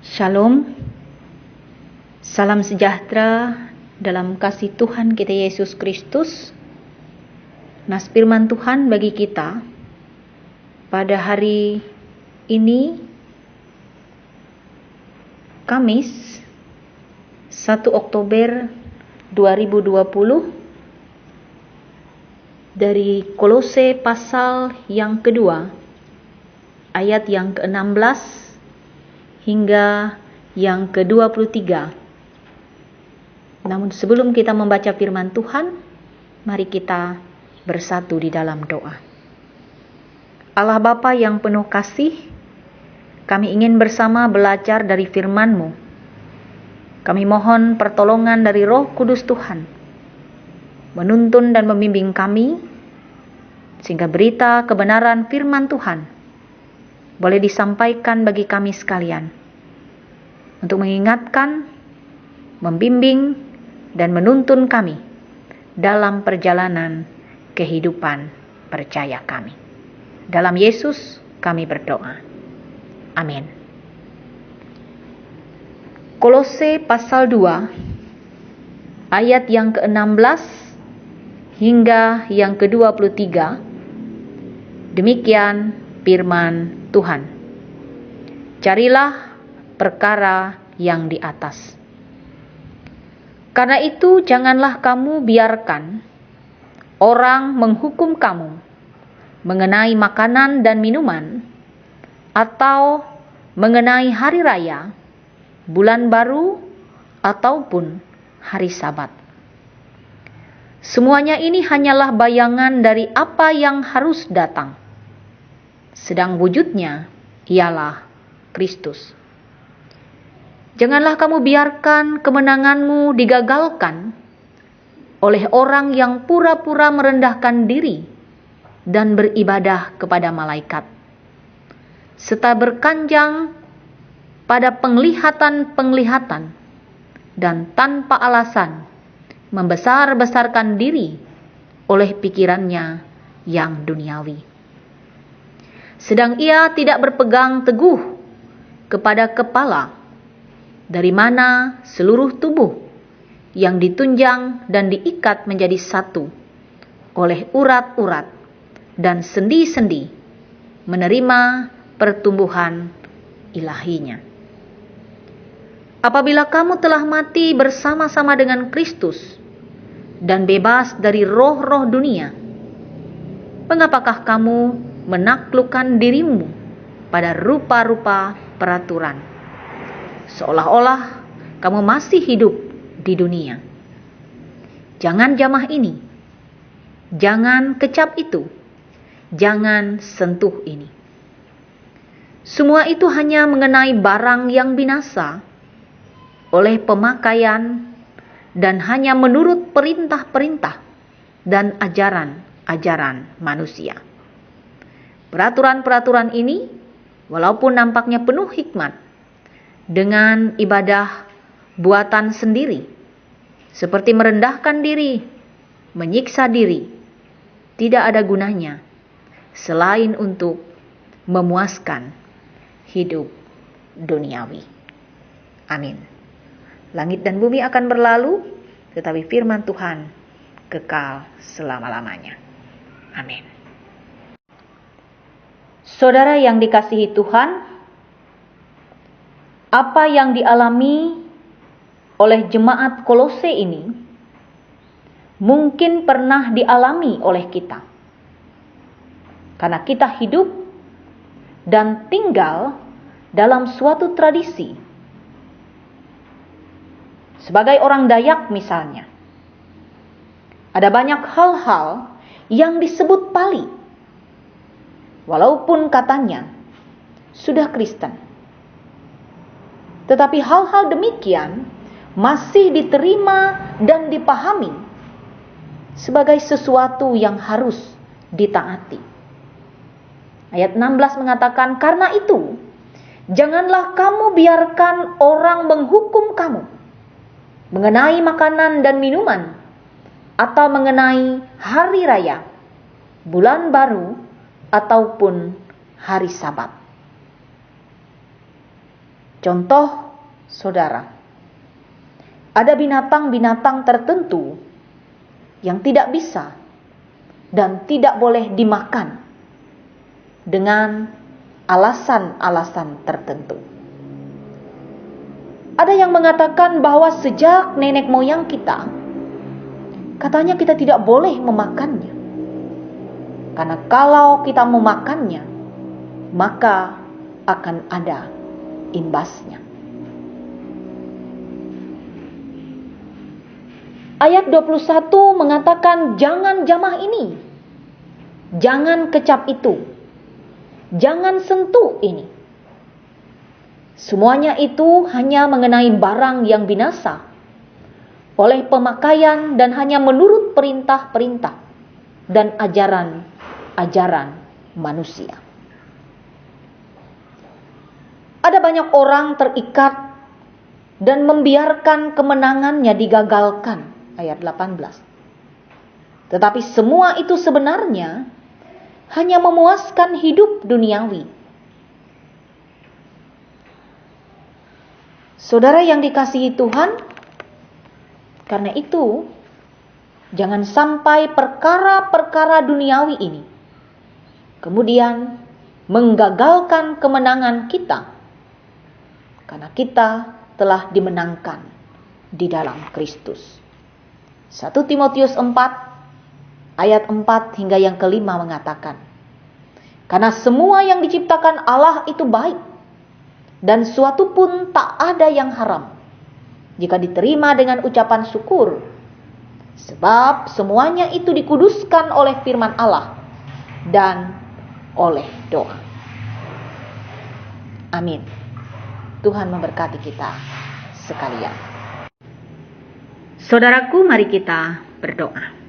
Shalom, salam sejahtera dalam kasih Tuhan kita Yesus Kristus. Nas firman Tuhan bagi kita pada hari ini, Kamis 1 Oktober 2020, dari Kolose pasal yang kedua, ayat yang ke-16 hingga yang ke-23. Namun sebelum kita membaca firman Tuhan, mari kita bersatu di dalam doa. Allah Bapa yang penuh kasih, kami ingin bersama belajar dari firman-Mu. Kami mohon pertolongan dari Roh Kudus Tuhan, menuntun dan membimbing kami, sehingga berita kebenaran firman Tuhan boleh disampaikan bagi kami sekalian, untuk mengingatkan, membimbing, dan menuntun kami dalam perjalanan kehidupan percaya kami. Dalam Yesus kami berdoa. Amin. Kolose pasal 2, ayat yang ke-16 hingga yang ke-23, demikian firman Tuhan. Carilah perkara yang di atas. Karena itu janganlah kamu biarkan orang menghukum kamu mengenai makanan dan minuman, atau mengenai hari raya, bulan baru, ataupun hari Sabat. Semuanya ini hanyalah bayangan dari apa yang harus datang, sedang wujudnya ialah Kristus. Janganlah kamu biarkan kemenanganmu digagalkan oleh orang yang pura-pura merendahkan diri dan beribadah kepada malaikat, serta berkanjang pada penglihatan-penglihatan dan tanpa alasan membesar-besarkan diri oleh pikirannya yang duniawi. Sedang ia tidak berpegang teguh kepada kepala, dari mana seluruh tubuh yang ditunjang dan diikat menjadi satu oleh urat-urat dan sendi-sendi, menerima pertumbuhan ilahinya. Apabila kamu telah mati bersama-sama dengan Kristus dan bebas dari roh-roh dunia, mengapakah kamu menaklukkan dirimu pada rupa-rupa peraturan, seolah-olah kamu masih hidup di dunia? Jangan jamah ini, jangan kecap itu, jangan sentuh ini. Semua itu hanya mengenai barang yang binasa oleh pemakaian, dan hanya menurut perintah-perintah dan ajaran-ajaran manusia. Peraturan-peraturan ini, walaupun nampaknya penuh hikmat, dengan ibadah buatan sendiri, seperti merendahkan diri, menyiksa diri, tidak ada gunanya selain untuk memuaskan hidup duniawi. Amin. Langit dan bumi akan berlalu, tetapi firman Tuhan kekal selama-lamanya. Amin. Saudara yang dikasihi Tuhan, apa yang dialami oleh jemaat Kolose ini mungkin pernah dialami oleh kita, karena kita hidup dan tinggal dalam suatu tradisi. Sebagai orang Dayak misalnya, ada banyak hal-hal yang disebut Pali, walaupun katanya sudah Kristen. Tetapi hal-hal demikian masih diterima dan dipahami sebagai sesuatu yang harus ditaati. Ayat 16 mengatakan, karena itu janganlah kamu biarkan orang menghukum kamu mengenai makanan dan minuman, atau mengenai hari raya, bulan baru, ataupun hari Sabat. Contoh, saudara, ada binatang-binatang tertentu yang tidak bisa dan tidak boleh dimakan dengan alasan-alasan tertentu. Ada yang mengatakan bahwa sejak nenek moyang kita, katanya kita tidak boleh memakannya. Karena kalau kita memakannya, maka akan ada imbasnya. Ayat 21 mengatakan jangan jamah ini, jangan kecap itu, jangan sentuh ini. Semuanya itu hanya mengenai barang yang binasa oleh pemakaian dan hanya menurut perintah-perintah dan ajaran-ajaran manusia. Ada banyak orang terikat dan membiarkan kemenangannya digagalkan. Ayat 18. Tetapi semua itu sebenarnya hanya memuaskan hidup duniawi. Saudara yang dikasihi Tuhan, karena itu jangan sampai perkara-perkara duniawi ini kemudian menggagalkan kemenangan kita, karena kita telah dimenangkan di dalam Kristus. 1 Timotius 4 ayat 4 hingga yang kelima mengatakan, karena semua yang diciptakan Allah itu baik, dan suatu pun tak ada yang haram jika diterima dengan ucapan syukur, sebab semuanya itu dikuduskan oleh firman Allah dan oleh doa. Amin. Tuhan memberkati kita sekalian. Saudaraku, mari kita berdoa.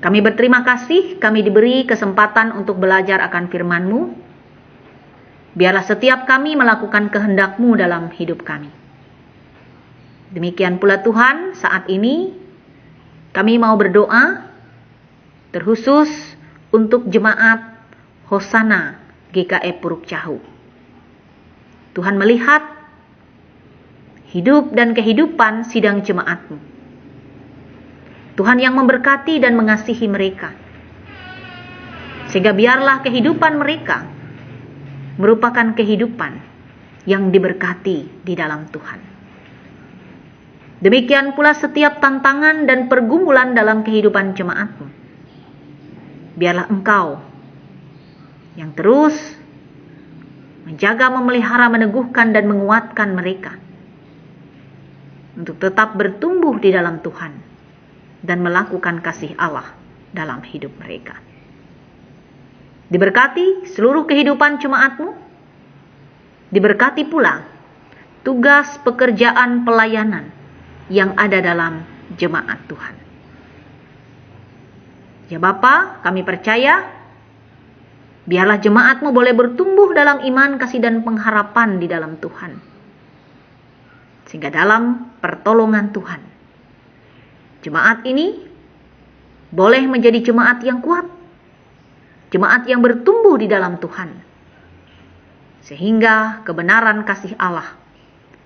Kami berterima kasih kami diberi kesempatan untuk belajar akan firman-Mu. Biarlah setiap kami melakukan kehendak-Mu dalam hidup kami. Demikian pula Tuhan, saat ini kami mau berdoa terkhusus untuk jemaat Hosana GKI Puruk Cahu. Tuhan melihat hidup dan kehidupan sidang jemaat-Mu. Tuhan yang memberkati dan mengasihi mereka. Sehingga biarlah kehidupan mereka merupakan kehidupan yang diberkati di dalam Tuhan. Demikian pula setiap tantangan dan pergumulan dalam kehidupan jemaat-Mu. Biarlah Engkau yang terus menjaga, memelihara, meneguhkan dan menguatkan mereka untuk tetap bertumbuh di dalam Tuhan dan melakukan kasih Allah dalam hidup mereka. Diberkati seluruh kehidupan jemaat-Mu. Diberkati pula tugas pekerjaan pelayanan yang ada dalam jemaat Tuhan. Ya Bapa, kami percaya biarlah jemaat-Mu boleh bertumbuh dalam iman, kasih dan pengharapan di dalam Tuhan. Sehingga dalam pertolongan Tuhan, jemaat ini boleh menjadi jemaat yang kuat, jemaat yang bertumbuh di dalam Tuhan, sehingga kebenaran kasih Allah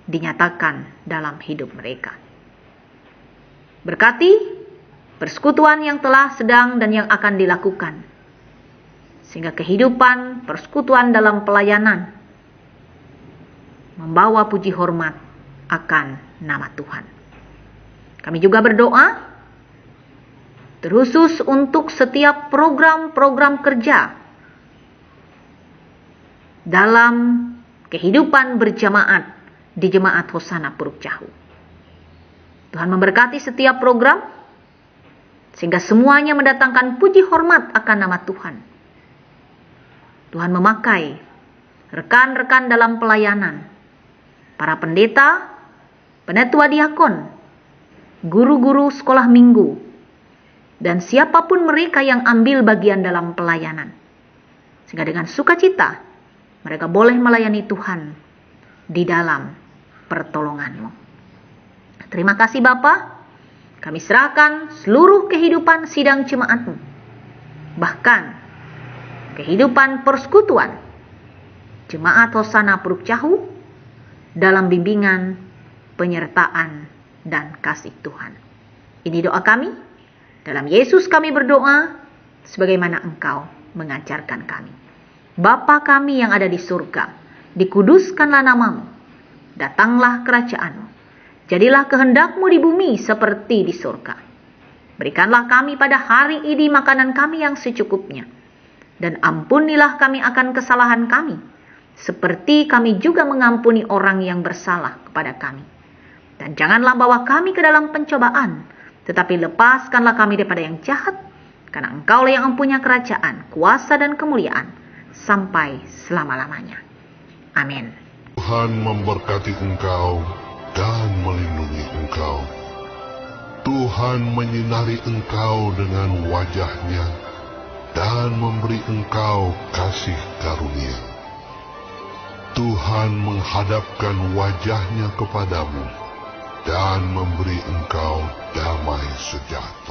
dinyatakan dalam hidup mereka. Berkati persekutuan yang telah, sedang, dan yang akan dilakukan, sehingga kehidupan persekutuan dalam pelayanan membawa puji hormat akan nama Tuhan. Kami juga berdoa terkhusus untuk setiap program-program kerja dalam kehidupan berjamaat di Jemaat Hosana Puruk Cahu. Tuhan memberkati setiap program sehingga semuanya mendatangkan puji hormat akan nama Tuhan. Tuhan memakai rekan-rekan dalam pelayanan, para pendeta, penetua diakon, guru-guru sekolah minggu, dan siapapun mereka yang ambil bagian dalam pelayanan. Sehingga dengan sukacita mereka boleh melayani Tuhan di dalam pertolongan-Mu. Terima kasih Bapa. Kami serahkan seluruh kehidupan sidang jemaat-Mu, bahkan kehidupan persekutuan Jemaat Hosana Puruk Cahu dalam bimbingan, penyertaan, dan kasih Tuhan. Ini doa kami. Dalam Yesus kami berdoa, sebagaimana Engkau mengajarkan kami. Bapa kami yang ada di surga, dikuduskanlah namamu. Datanglah kerajaan-Mu. Jadilah kehendak-Mu di bumi seperti di surga. Berikanlah kami pada hari ini makanan kami yang secukupnya. Dan ampunilah kami akan kesalahan kami, seperti kami juga mengampuni orang yang bersalah kepada kami. Dan janganlah bawa kami ke dalam pencobaan, tetapi lepaskanlah kami daripada yang jahat, karena Engkaulah yang mempunyai kerajaan, kuasa dan kemuliaan, sampai selama-lamanya. Amin. Tuhan memberkati engkau dan melindungi engkau. Tuhan menyinari engkau dengan wajah-Nya dan memberi engkau kasih karunia. Tuhan menghadapkan wajah-Nya kepadamu dan memberi engkau damai sejahtera.